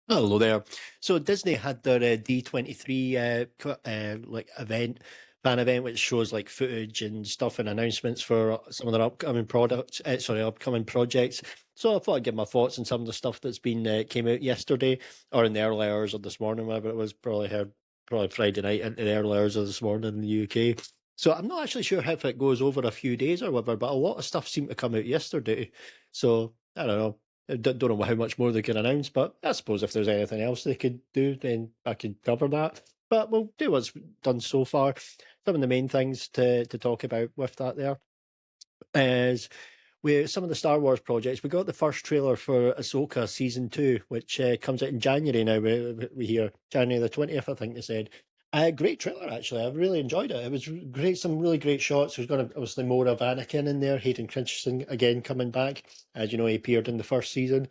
Hello there. So Disney had their D23 like fan event, which shows like footage and stuff and announcements for some of their upcoming upcoming projects. So I thought I'd give my thoughts on some of the stuff that's been came out yesterday or in the early hours of this morning, whatever it was. Probably Friday night into the early hours of this morning in the UK. So I'm not actually sure if it goes over a few days or whatever, but a lot of stuff seemed to come out yesterday. So I don't know. I don't know how much more they can announce, but I suppose if there's anything else they could do, then I could cover that. But we'll do what's done so far. Some of the main things to talk about with that there is with some of the Star Wars projects. We got the first trailer for Ahsoka season 2, which comes out in January now. We hear January the 20th, I think they said. Great trailer, actually. I really enjoyed it. It was great, some really great shots. There's going to obviously more of Anakin in there. Hayden Christensen again coming back. As you know, he appeared in the first season.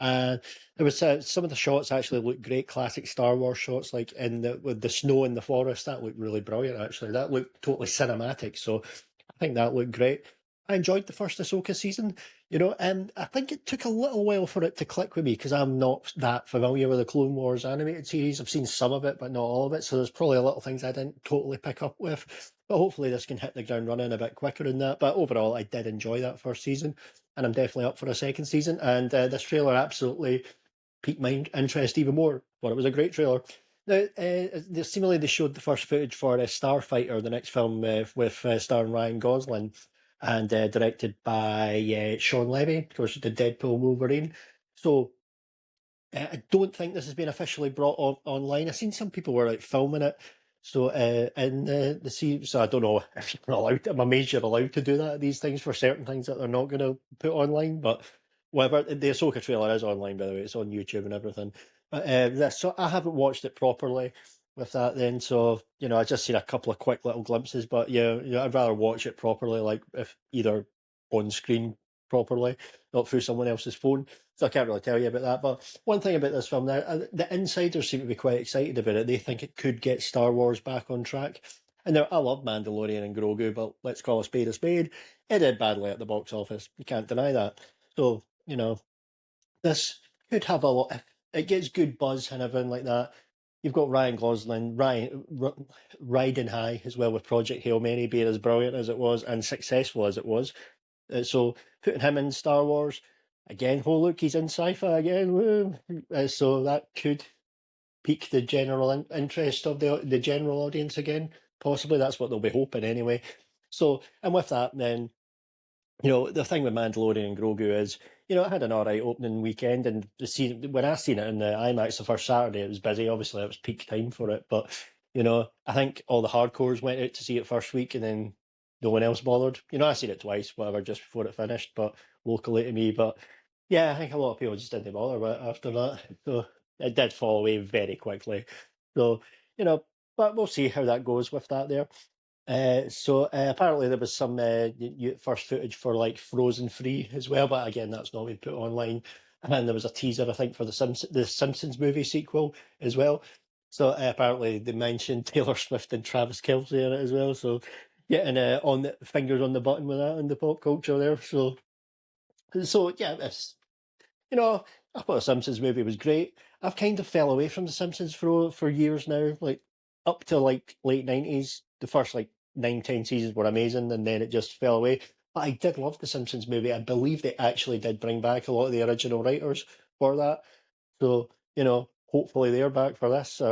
And there was some of the shots actually looked great, classic Star Wars shots, like with the snow in the forest. That looked really brilliant, actually. That looked totally cinematic. So I think that looked great. I enjoyed the first Ahsoka season, and I think it took a little while for it to click with me because I'm not that familiar with the Clone Wars animated series. I've seen some of it, but not all of it. So there's probably a little things I didn't totally pick up with. But hopefully this can hit the ground running a bit quicker than that. But overall, I did enjoy that first season, and I'm definitely up for a second season. And this trailer absolutely piqued my interest even more. Thought it was a great trailer. Now, seemingly they showed the first footage for Starfighter, the next film with starring Ryan Gosling and directed by Sean Levy, of course, the Deadpool Wolverine. So I don't think this has been officially brought online. I've seen some people were like filming it. So in the series, so I don't know if you're allowed. I'm amazed you're allowed to do that. These things for certain things that they're not going to put online, but whatever. The Ahsoka trailer is online, by the way. It's on YouTube and everything. But so I haven't watched it properly with that then. So I just seen a couple of quick little glimpses. But I'd rather watch it properly, like if either on screen properly, not through someone else's phone. So I can't really tell you about that. But one thing about this film now, the insiders seem to be quite excited about it. They think it could get Star Wars back on track. And now I love Mandalorian and Grogu, but let's call a spade a spade. It did badly at the box office. You can't deny that. So, this could have a lot. If it gets good buzz and everything like that. You've got Ryan Gosling, riding high as well with Project Hail Mary being as brilliant as it was and successful as it was. So putting him in Star Wars again. Oh look, he's in sci-fi again. Woo. So that could pique the general interest of the general audience again. Possibly that's what they'll be hoping anyway. So and with that, then the thing with Mandalorian and Grogu is, it had an all right opening weekend, and when I seen it in the IMAX the first Saturday, it was busy. Obviously, it was peak time for it, but I think all the hardcores went out to see it first week, and then no one else bothered. I seen it twice, whatever, just before it finished, but locally to me. But yeah, I think a lot of people just didn't bother with it after that, so it did fall away very quickly. So but we'll see how that goes with that there. So apparently there was some first footage for like Frozen 3 as well, but again that's not been put online. And there was a teaser, I think, for the Simpsons movie sequel as well. So apparently they mentioned Taylor Swift and Travis Kelce in it as well. So getting on the fingers on the button with that in the pop culture there. So yeah, I thought the Simpsons movie was great. I've kind of fell away from the Simpsons for years now, like up to like late 90s. The first like 9, 10 seasons were amazing, and then it just fell away. But I did love the Simpsons movie. I believe they actually did bring back a lot of the original writers for that. So hopefully they're back for this,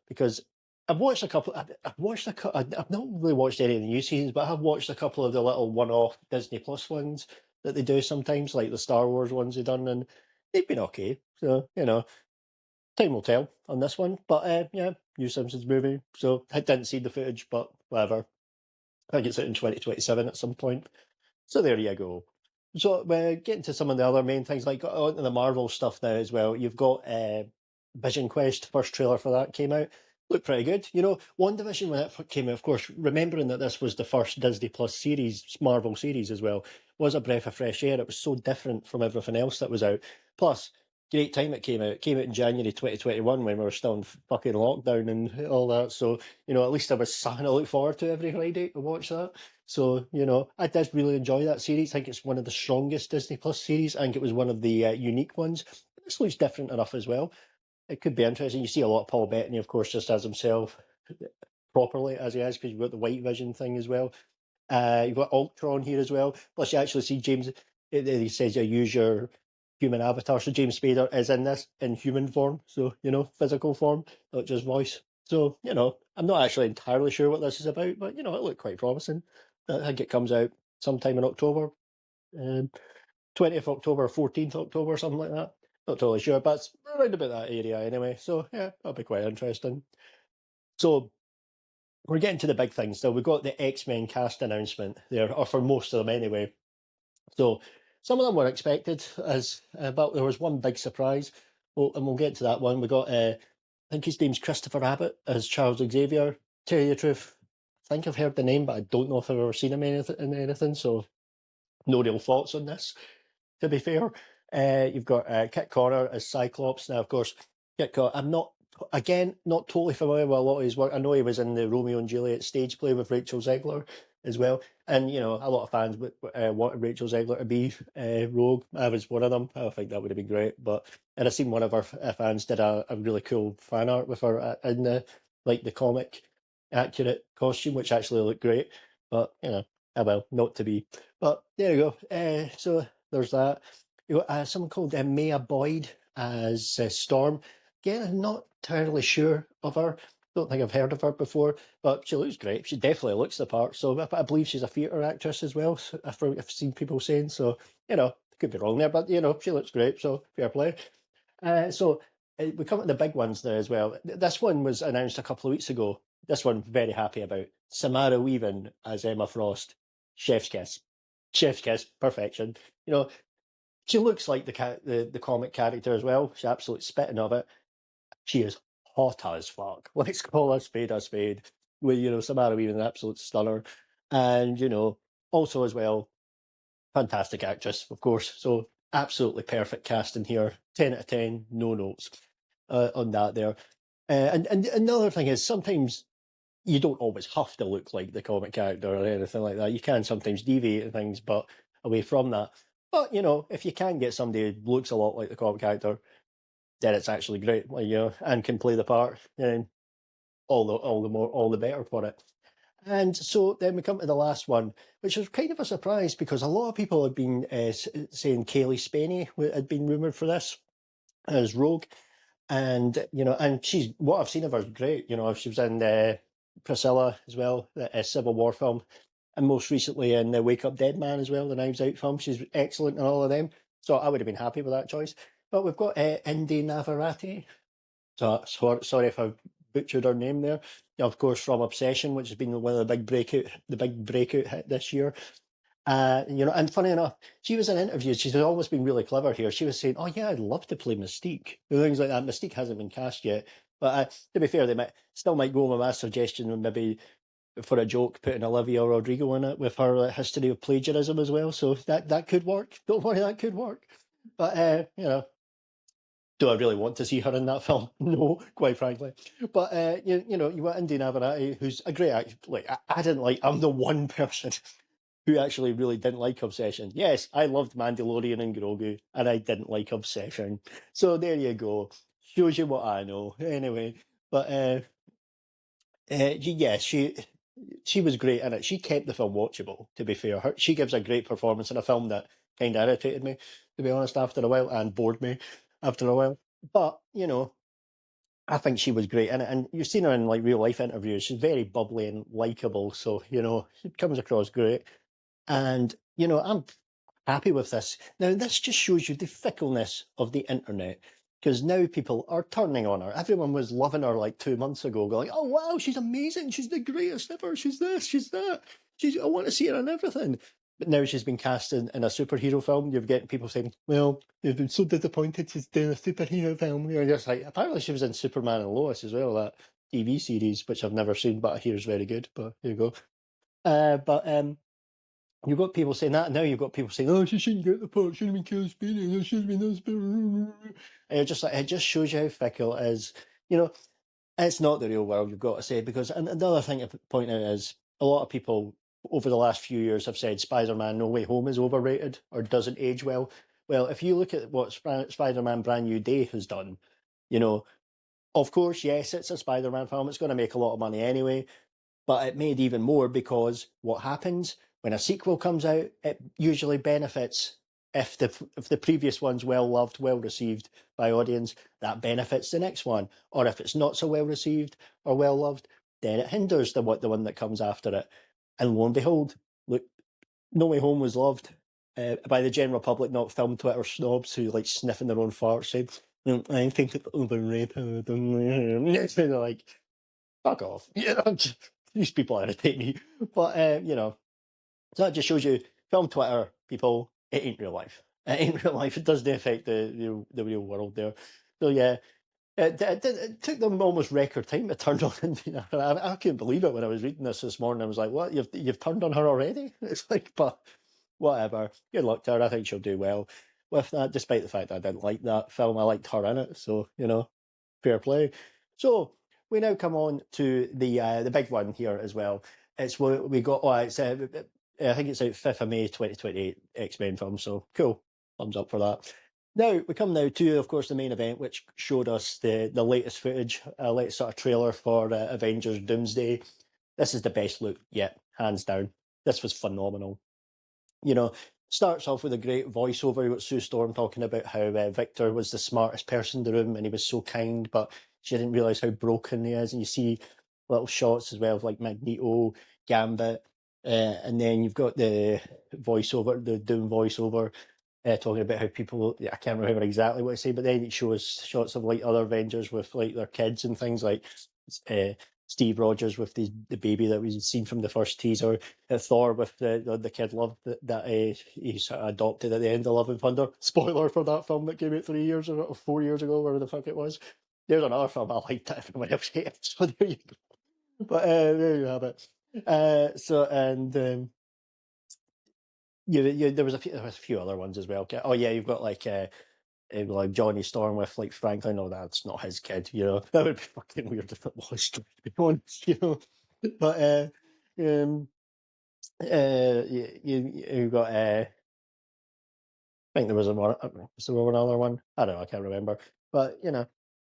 because I've watched a couple. I've watched I've not really watched any of the new seasons, but I have watched a couple of the little one-off Disney Plus ones that they do sometimes, like the Star Wars ones they've done, and they've been okay. So time will tell on this one. But yeah, new Simpsons movie. So I didn't see the footage, but whatever. I think it's out in 2027 at some point. So there you go. So getting to some of the other main things, like onto the Marvel stuff now as well. You've got Vision Quest, first trailer for that came out. Looked pretty good. WandaVision when it came out, of course, remembering that this was the first Disney Plus series, Marvel series as well, was a breath of fresh air. It was so different from everything else that was out. Plus, great time it came out. It came out in January 2021 when we were still in fucking lockdown and all that. So, at least there was something to look forward to every Friday to watch that. So, I did really enjoy that series. I think it's one of the strongest Disney Plus series. I think it was one of the unique ones. This looks different enough as well. it could be interesting. You see a lot of Paul Bettany, of course, just as himself properly as he is, because you've got the White Vision thing as well. You've got Ultron here as well. Plus, you actually see James. He says you use your human avatar. So James Spader is in this in human form. So physical form, not just voice. So I'm not actually entirely sure what this is about, but it looked quite promising. I think it comes out sometime in October, 20th October, 14th October, something like that. Not totally sure, but it's around about that area anyway. So yeah, that'll be quite interesting. So we're getting to the big things. So we've got the X-Men cast announcement there, or for most of them anyway. So some of them were expected, but there was one big surprise. Well, and we'll get to that one. We got, I think his name's Christopher Abbott as Charles Xavier. Tell you the truth, I think I've heard the name, but I don't know if I've ever seen him in anything. So no real thoughts on this, to be fair. You've got Kit Connor as Cyclops. Now, of course, Kit Connor, I'm not totally familiar with a lot of his work. I know he was in the Romeo and Juliet stage play with Rachel Zegler as well. And, a lot of fans wanted Rachel Zegler to be Rogue. I was one of them. I think that would have been great. And I've seen one of our fans did a really cool fan art with her in the comic accurate costume, which actually looked great. But, not to be. But there you go. So there's that. You got someone called Maya Boyd as Storm. Again, I'm not entirely sure of her. Don't think I've heard of her before, but she looks great. She definitely looks the part. So I believe she's a theatre actress as well. So I've seen people saying so. Could be wrong there, but she looks great. So fair play. So we come to the big ones there as well. This one was announced a couple of weeks ago. This one, very happy about. Samara Weaving as Emma Frost. Chef's kiss. Chef's kiss. Perfection. She looks like the comic character as well. She's absolutely spitting of it. She is hot as fuck. Let's call a spade a spade. With Samara Weaving, an absolute stunner, and also as well, fantastic actress, of course. So absolutely perfect casting here. 10 out of 10, no notes on that there. And another thing is sometimes you don't always have to look like the comic character or anything like that. You can sometimes deviate and things, but away from that. But if you can get somebody who looks a lot like the comic character, then it's actually great, and can play the part, then all the better for it. And so then we come to the last one, which was kind of a surprise because a lot of people had been saying Kaylee Spaney had been rumored for this as Rogue, and and she's what I've seen of her is great. She was in Priscilla as well, the Civil War film, and most recently in the Wake Up Dead Man as well, the Knives Out film. She's excellent in all of them, so I would have been happy with that choice. But we've got Indy Navarrete. So sorry if I butchered her name there. Of course, from Obsession, which has been one of the big breakout hit this year. And funny enough, she was in interviews. She's always been really clever here. She was saying, "Oh yeah, I'd love to play Mystique." Things like that. Mystique hasn't been cast yet, but to be fair, they might go with my suggestion and maybe for a joke putting Olivia Rodrigo in it with her history of plagiarism as well. So that could work. Don't worry, that could work. But do I really want to see her in that film? No, quite frankly. But you want Indy Navarrete, who's a great actor. Like I didn't like. I'm the one person who actually really didn't like Obsession. Yes, I loved Mandalorian and Grogu, and I didn't like Obsession. So there you go. Shows you what I know. Anyway, but yeah, she was great in it. She kept the film watchable. To be fair, she gives a great performance in a film that kind of irritated me, to be honest, after a while, and bored me after a while. But I think she was great in it, and you've seen her in like real life interviews. She's very bubbly and likable, so she comes across great. And I'm happy with this. Now, this just shows you the fickleness of the internet, because now people are turning on her. Everyone was loving her like 2 months ago, going, "Oh wow, she's amazing! She's the greatest ever! She's this, she's that! I want to see her in everything." But now she's been cast in a superhero film. You're getting people saying, "Well, they've been so disappointed she's doing a superhero film." You're just like, apparently she was in Superman and Lois as well, that TV series, which I've never seen, but I hear is very good. But here you go. But you've got people saying that, and now you've got people saying, "Oh, she shouldn't get the part. Shouldn't have been Kaylee Spaney. It should have been this." And you're just like, it just shows you how fickle it is. It's not the real world, you've got to say, because and another thing to point out is a lot of people over the last few years have said Spider-Man No Way Home is overrated or doesn't age well. Well, if you look at what Spider-Man Brand New Day has done, Of course, yes, it's a Spider-Man film. It's going to make a lot of money anyway, but it made even more because what happens when a sequel comes out, it usually benefits. If the previous one's well loved, well received by audience, that benefits the next one. Or if it's not so well received or well loved, then it hinders the one that comes after it. And lo and behold, look, No Way Home was loved by the general public, not film Twitter snobs who like sniffing their own farts, saying, I think it's overrated. They're like, fuck off. These people irritate me. But, so that just shows you film Twitter, people, it ain't real life. It ain't real life. It doesn't affect the real world there. So, yeah. It took them almost record time to turn on Indiana. I couldn't believe it when I was reading this morning. I was like, "What? You've turned on her already?" It's like, but whatever. Good luck to her. I think she'll do well with that, despite the fact that I didn't like that film. I liked her in it, so fair play. So we now come on to the big one here as well. It's what we got. Oh, it's I think it's out 5th of May 2028 X-Men film. So cool. Thumbs up for that. Now, we come now to, of course, the main event, which showed us the latest footage, latest sort of trailer for Avengers Doomsday. This is the best look yet, hands down. This was phenomenal. Starts off with a great voiceover with Sue Storm talking about how Victor was the smartest person in the room and he was so kind, but she didn't realise how broken he is. And you see little shots as well of like Magneto, Gambit, and then you've got the voiceover, the Doom voiceover, talking about how people, I can't remember exactly what I say, but then it shows shots of like other Avengers with like their kids and things like Steve Rogers with the baby that we've seen from the first teaser, Thor with the kid Love that he sort of adopted at the end of Love and Thunder. Spoiler for that film that came out 3 years or 4 years ago, whatever the fuck it was. There's another film I liked that everyone else hated, so there you go. But there you have it. There was a few other ones as well. Oh yeah, you've got like Johnny Storm with like Franklin. No, that's not his kid. That would be fucking weird if it was. To be honest. But you've got I think there was another one. I don't know. I can't remember. But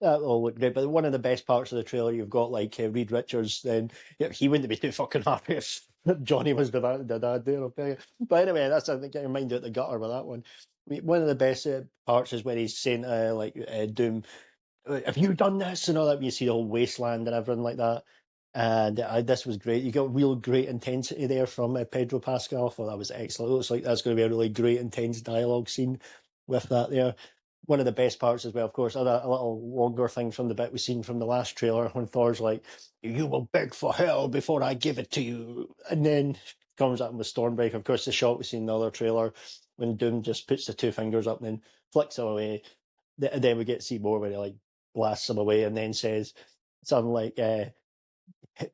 that all looked great. But one of the best parts of the trailer, you've got like Reed Richards. Then he wouldn't be too fucking happy if Johnny was the dad there. I'll tell you. But anyway, that's I think getting your mind out the gutter with that one. I mean, one of the best parts is when he's saying Doom, have you done this and all that? You see the whole wasteland and everything like that. And this was great. You got real great intensity there from Pedro Pascal. I thought that was excellent. It looks like that's going to be a really great, intense dialogue scene with that there. One of the best parts as well, of course, a little longer thing from the bit we've seen from the last trailer when Thor's like, "You will beg for hell before I give it to you." And then comes up with Stormbreaker. Of course, the shot we seen in the other trailer when Doom just puts the two fingers up and then flicks them away. Then we get to see more when he like blasts them away and then says something like,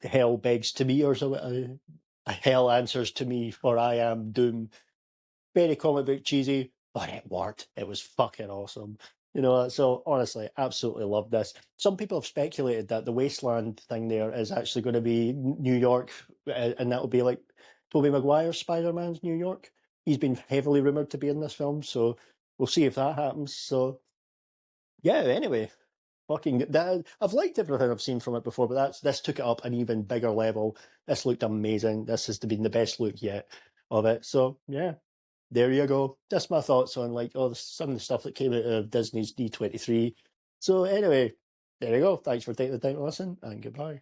hell begs to me or something. Hell answers to me, for I am Doom. Very comic book cheesy, but it worked. It was fucking awesome. So honestly, absolutely loved this. Some people have speculated that the Wasteland thing there is actually going to be New York, and that will be like Tobey Maguire's Spider-Man's New York. He's been heavily rumoured to be in this film, so we'll see if that happens. So, yeah, anyway, fucking that. I've liked everything I've seen from it before, but this took it up an even bigger level. This looked amazing. This has been the best look yet of it. So yeah, there you go. Just my thoughts on like some of the stuff that came out of Disney's D23. So anyway, there you go. Thanks for taking the time to listen, and goodbye.